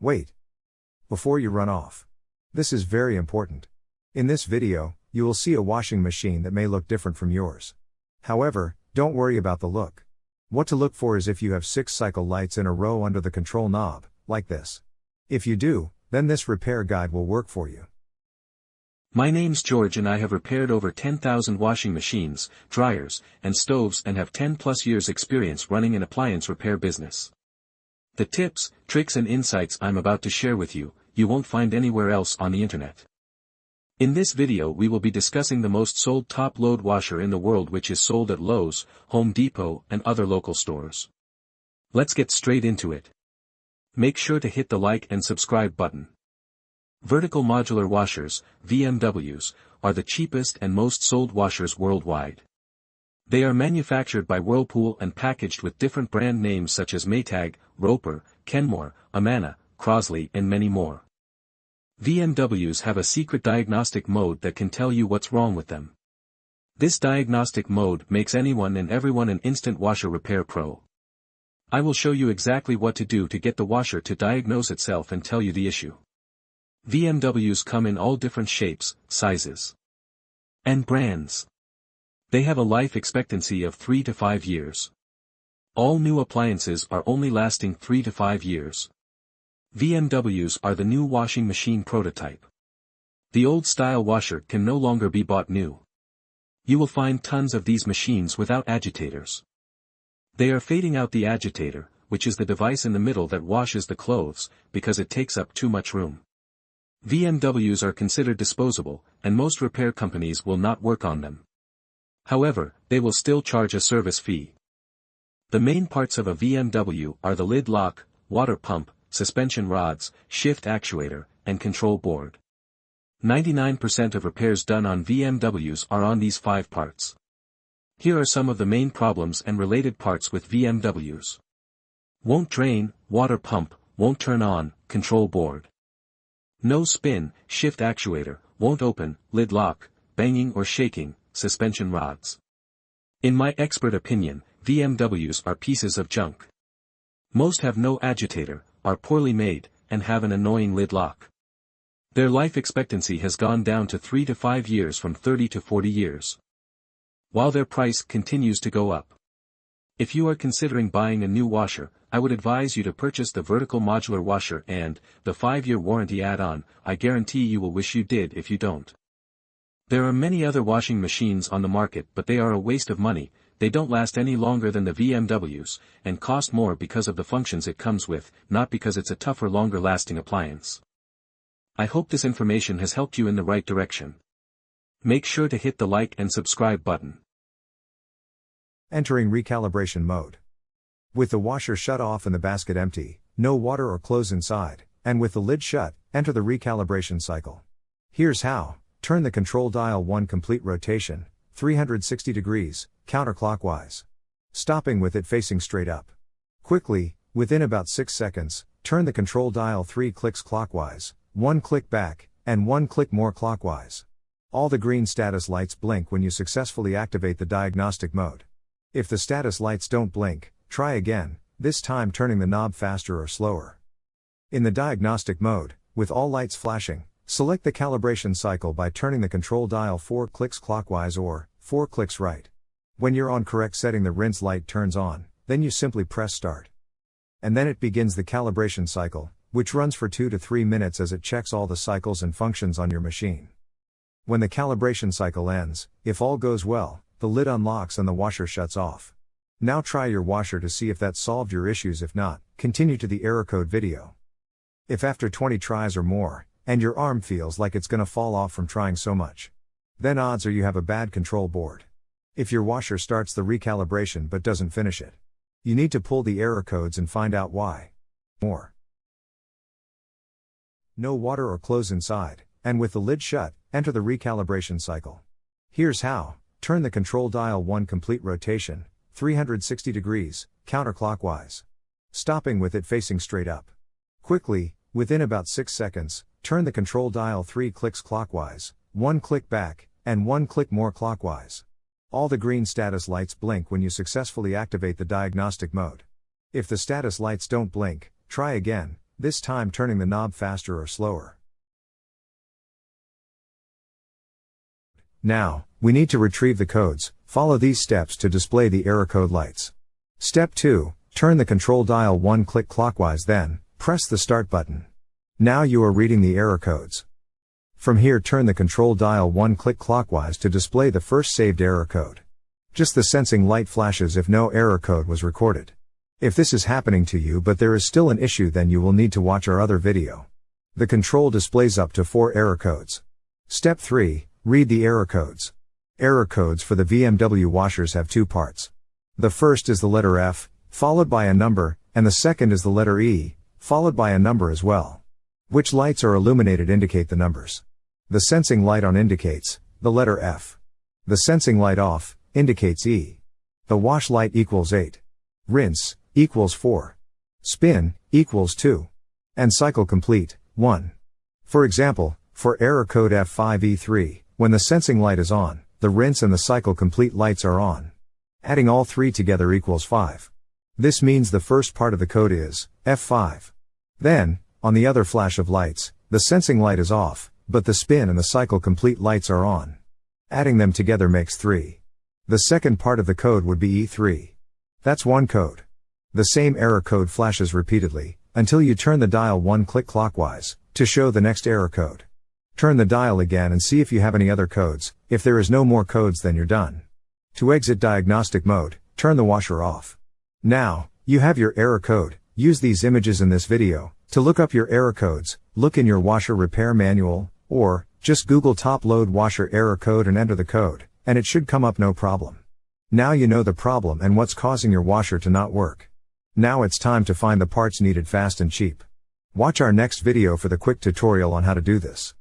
Wait. Before you run off. This is very important. In this video, you will see a washing machine that may look different from yours. However, don't worry about the look. What to look for is if you have 6 cycle lights in a row under the control knob, like this. If you do, then this repair guide will work for you. My name's George and I have repaired over 10,000 washing machines, dryers, and stoves and have 10+ years experience running an appliance repair business. The tips, tricks and insights I'm about to share with you, you won't find anywhere else on the internet. In this video we will be discussing the most sold top-load washer in the world, which is sold at Lowe's, Home Depot and other local stores. Let's get straight into it. Make sure to hit the like and subscribe button. Vertical modular washers, VMWs, are the cheapest and most sold washers worldwide. They are manufactured by Whirlpool and packaged with different brand names such as Maytag, Roper, Kenmore, Amana, Crosley and many more. VMWs have a secret diagnostic mode that can tell you what's wrong with them. This diagnostic mode makes anyone and everyone an instant washer repair pro. I will show you exactly what to do to get the washer to diagnose itself and tell you the issue. VMWs come in all different shapes, sizes, and brands. They have a life expectancy of 3 to 5 years. All new appliances are only lasting 3 to 5 years. VMWs are the new washing machine prototype. The old-style washer can no longer be bought new. You will find tons of these machines without agitators. They are fading out the agitator, which is the device in the middle that washes the clothes, because it takes up too much room. VMWs are considered disposable, and most repair companies will not work on them. However, they will still charge a service fee. The main parts of a VMW are the lid lock, water pump, suspension rods, shift actuator, and control board. 99% of repairs done on VMWs are on these 5 parts. Here are some of the main problems and related parts with VMWs. Won't drain, water pump, won't turn on, control board. No spin, shift actuator, won't open, lid lock, banging or shaking, suspension rods. In my expert opinion, VMWs are pieces of junk. Most have no agitator, are poorly made, and have an annoying lid lock. Their life expectancy has gone down to 3 to 5 years from 30 to 40 years. While their price continues to go up. If you are considering buying a new washer, I would advise you to purchase the vertical modular washer and the 5-year warranty add-on. I guarantee you will wish you did if you don't. There are many other washing machines on the market, but they are a waste of money. They don't last any longer than the VMWs, and cost more because of the functions it comes with, not because it's a tougher, longer-lasting appliance. I hope this information has helped you in the right direction. Make sure to hit the like and subscribe button. Entering recalibration mode. With the washer shut off and the basket empty, no water or clothes inside, and with the lid shut, enter the recalibration cycle. Here's how. Turn the control dial 1 complete rotation, 360 degrees, counterclockwise. Stopping with it facing straight up. Quickly, within about 6 seconds, turn the control dial 3 clicks clockwise, 1 click back, and 1 click more clockwise. All the green status lights blink when you successfully activate the diagnostic mode. If the status lights don't blink, try again, this time turning the knob faster or slower. In the diagnostic mode, with all lights flashing, select the calibration cycle by turning the control dial 4 clicks clockwise or 4 clicks right. When you're on correct setting, the rinse light turns on, then you simply press start. And then it begins the calibration cycle, which runs for 2 to 3 minutes as it checks all the cycles and functions on your machine. When the calibration cycle ends, if all goes well, the lid unlocks and the washer shuts off. Now try your washer to see if that solved your issues. If not, continue to the error code video. If after 20 tries or more, and your arm feels like it's gonna fall off from trying so much, then odds are you have a bad control board. If your washer starts the recalibration but doesn't finish it, you need to pull the error codes and find out why. More. No water or clothes inside, and with the lid shut, enter the recalibration cycle. Here's how. Turn the control dial 1 complete rotation, 360 degrees, counterclockwise. Stopping with it facing straight up. Quickly, within about 6 seconds, turn the control dial 3 clicks clockwise, 1 click back, and 1 click more clockwise. All the green status lights blink when you successfully activate the diagnostic mode. If the status lights don't blink, try again, This time turning the knob faster or slower. Now, we need to retrieve the codes. Follow these steps to display the error code lights. Step 2, turn the control dial 1 click clockwise, then press the start button. Now you are reading the error codes. From here turn the control dial 1 click clockwise to display the first saved error code. Just the sensing light flashes if no error code was recorded. If this is happening to you but there is still an issue, then you will need to watch our other video. The control displays up to 4 error codes. Step 3, read the error codes. Error codes for the BMW washers have 2 parts. The first is the letter F, followed by a number, and the second is the letter E, followed by a number as well. Which lights are illuminated indicate the numbers. The sensing light on indicates the letter F. The sensing light off indicates E. The wash light equals 8. Rinse equals 4. Spin equals 2. And cycle complete 1. For example, for error code F5E3, when the sensing light is on, the rinse and the cycle complete lights are on. Adding all 3 together equals 5. This means the first part of the code is F5. Then, on the other flash of lights, the sensing light is off, but the spin and the cycle complete lights are on. Adding them together makes 3. The second part of the code would be E3. That's one code. The same error code flashes repeatedly, until you turn the dial 1 click clockwise, to show the next error code. Turn the dial again and see if you have any other codes. If there is no more codes, then you're done. To exit diagnostic mode, turn the washer off. Now, you have your error code. Use these images in this video to look up your error codes. Look in your washer repair manual, or just Google top load washer error code and enter the code, and it should come up no problem. Now you know the problem and what's causing your washer to not work. Now it's time to find the parts needed fast and cheap. Watch our next video for the quick tutorial on how to do this.